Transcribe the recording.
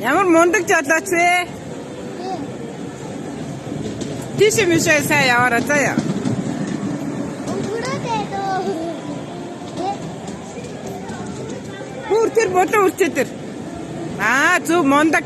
ямар мундаг жолооч вэ? Тийш мишээ сайн яваарай заяа. Бүр тэр болоо үрчээ тэр. Зөв мундаг.